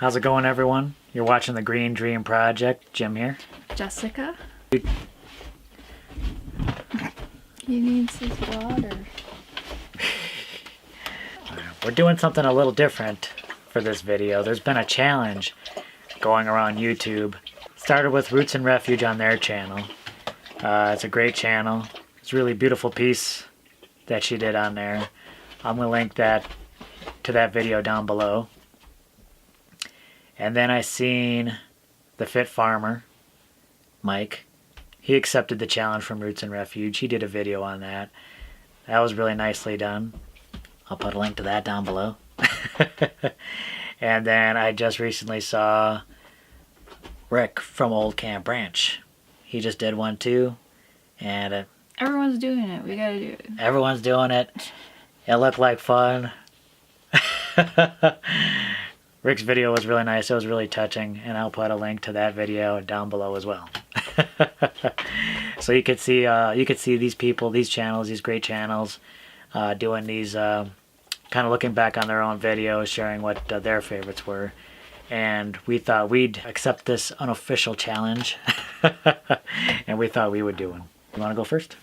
How's it going, everyone? You're watching the Green Dream Project. Jim here. Jessica? He needs his water. We're doing something a little different for this video. There's been a challenge going around YouTube. Started with Roots and Refuge on their channel. It's a great channel. It's a really beautiful piece that she did on there. I'm going to link that to that video down below. And then I seen the Fit Farmer, Mike. He accepted the challenge from Roots and Refuge. He did a video on that. That was really nicely done. I'll put a link to that down below. And then I just recently saw Rick from Old Camp Branch. He just did one too. And everyone's doing it. We gotta do it. Everyone's doing it. It looked like fun. Rick's video was really nice. It was really touching, and I'll put a link to that video down below as well. So you could see these people, these channels, these great channels, doing these kind of looking back on their own videos, sharing what their favorites were, and we thought we'd accept this unofficial challenge, and we thought we would do one. You want to go first?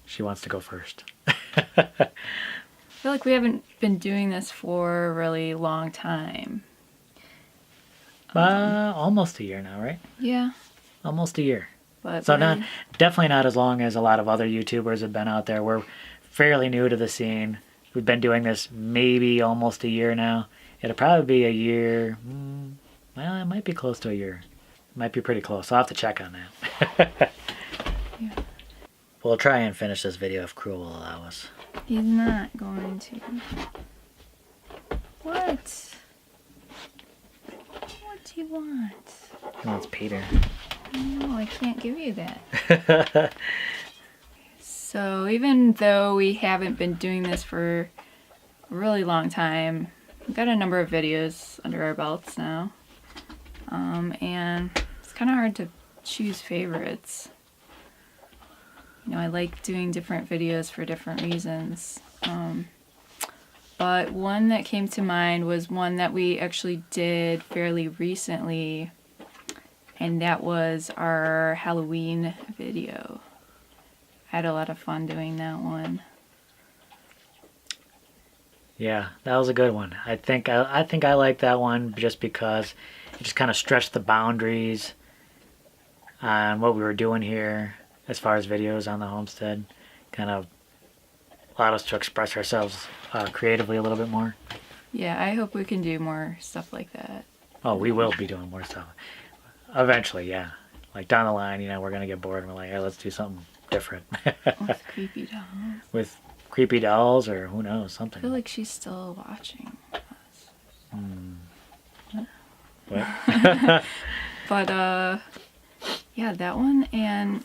She wants to go first. I feel like we haven't been doing this for a really long time. Almost a year now, right? Yeah. Almost a year. But so definitely not as long as a lot of other YouTubers have been out there. We're fairly new to the scene. We've been doing this maybe almost a year now. It'll probably be a year. Well, it might be close to a year. It might be pretty close. I'll have to check on that. Yeah. We'll try and finish this video if Crew will allow us. He's not going to. What? What do you want? He wants Peter. No, I can't give you that. So even though we haven't been doing this for a really long time, we've got a number of videos under our belts now. And it's kind of hard to choose favorites. You know, I like doing different videos for different reasons. But one that came to mind was one that we actually did fairly recently, and that was our Halloween video. I had a lot of fun doing that one. Yeah, that was a good one. I think I like that one just because it just kind of stretched the boundaries on what we were doing here as far as videos on the homestead. Kind of allowed us to express ourselves creatively a little bit more. Yeah, I hope we can do more stuff like that. Oh, we will be doing more stuff. Eventually, yeah. Like down the line, you know, we're going to get bored and we're like, hey, let's do something different. With creepy dolls. With creepy dolls or who knows, something. I feel like she's still watching us. What? But, yeah, that one, and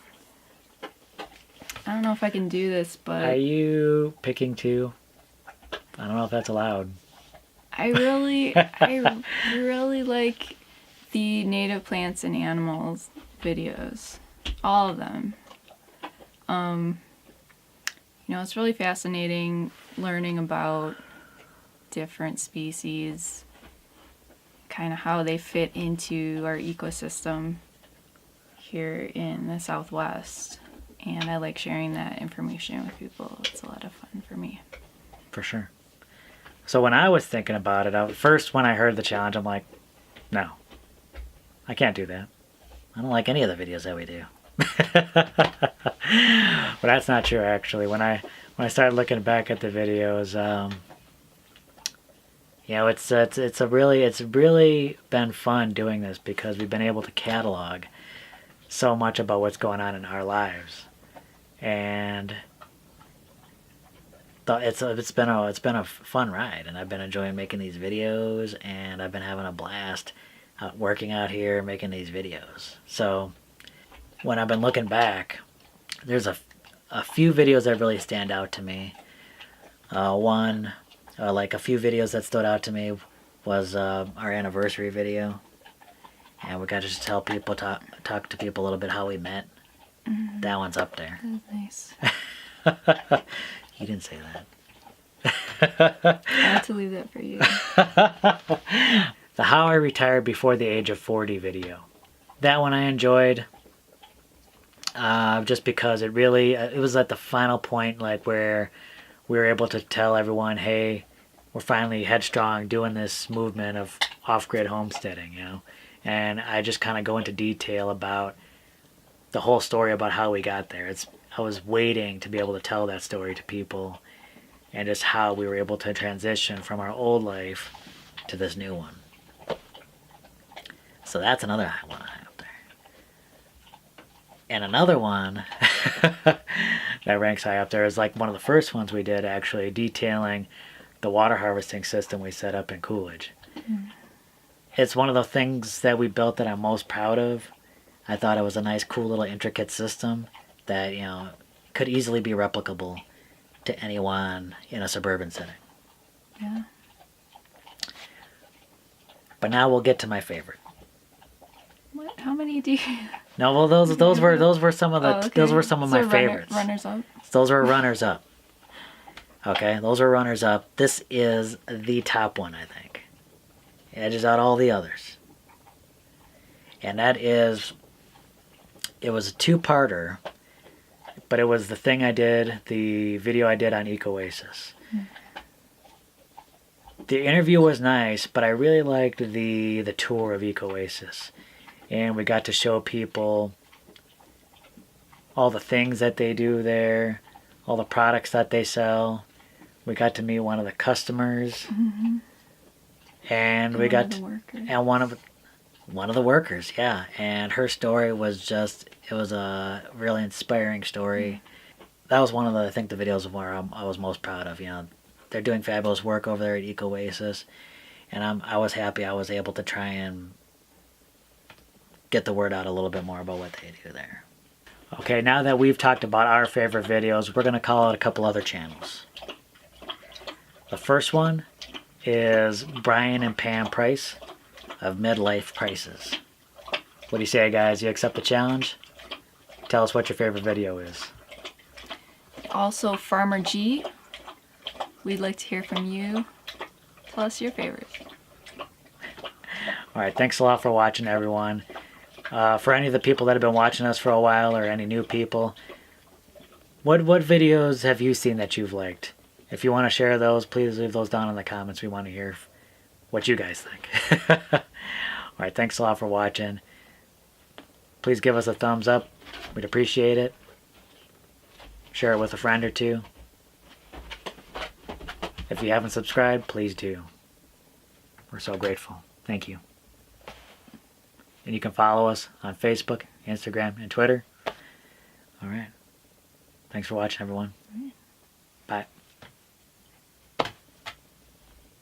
I don't know if I can do this, but... Are you picking two? I don't know if that's allowed. I really like the native plants and animals videos. All of them. You know, it's really fascinating learning about different species, kind of how they fit into our ecosystem here in the Southwest. And I like sharing that information with people. It's a lot of fun for me. For sure. So when I was thinking about it, first when I heard the challenge, I'm like, no, I can't do that. I don't like any of the videos that we do. But that's not true, actually. When I started looking back at the videos, you know, it's really been fun doing this because we've been able to catalog so much about what's going on in our lives, and it's been a fun ride, and I've been enjoying making these videos, and I've been having a blast working out here making these videos. So when I've been looking back, there's a few videos that really stand out to me. Like a few videos that stood out to me was our anniversary video. And we got to just tell people, talk to people a little bit how we met. Mm-hmm. That one's up there. That was nice. You didn't say that. I have to leave that for you. The How I Retired Before the Age of 40 video. That one I enjoyed. Just because it really, it was at the final point, like where we were able to tell everyone, hey, we're finally headstrong doing this movement of off-grid homesteading, you know. And I just kind of go into detail about the whole story about how we got there. I was waiting to be able to tell that story to people, and just how we were able to transition from our old life to this new one. So that's another one I have there. And another one that ranks high up there is like one of the first ones we did, actually, detailing the water harvesting system we set up in Coolidge. Mm. It's one of the things that we built that I'm most proud of. I thought it was a nice, cool little intricate system that, you know, could easily be replicable to anyone in a suburban setting. Yeah. But now we'll get to my favorite. What? How many do you? No, well, those were some of the those were some of my favorites. Runners up. Those were runners up. Okay, those are runners up. This is the top one, I think. It edges out all the others. And that is, it was a two-parter, but it was the thing I did, the video I did on Ecoasis. The interview was nice, but I really liked the tour of Ecoasis. And we got to show people all the things that they do there, all the products that they sell. We got to meet one of the customers. Mm-hmm. And we got to, and one of the workers, yeah. And her story was just, it was a really inspiring story. That was one of the, I think, the videos where I was most proud of. You know, they're doing fabulous work over there at Ecoasis, and I was happy I was able to try and get the word out a little bit more about what they do there. Okay, now that we've talked about our favorite videos, we're going to call out a couple other channels. The first one is Brian and Pam Price of Midlifeprices. What do you say, guys? You accept the challenge? Tell us what your favorite video is. Also, Farmer G. We'd like to hear from you. Tell us your favorite. All right, thanks a lot for watching, everyone. For any of the people that have been watching us for a while, or any new people, what videos have you seen that you've liked? If you want to share those, please leave those down in the comments. We want to hear what you guys think. All right, thanks a lot for watching. Please give us a thumbs up. We'd appreciate it. Share it with a friend or two. If you haven't subscribed, please do. We're so grateful. Thank you. And you can follow us on Facebook, Instagram, and Twitter. All right. Thanks for watching, everyone. Bye.